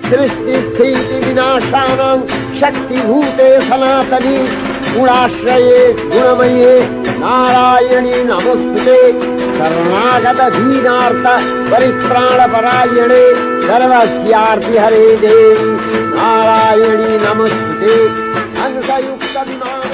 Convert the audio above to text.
सृष्टि स्थिति विनाशानां शक्तिभूते सनातनी गुणाश्रये गुणमये नारायणी नमोस्तुते शरणागत दीनार्थ परित्राणपरायणे सर्वस्यार्ति हरे देवी नारायणी नमोस्तुते अंशयुक्त विमान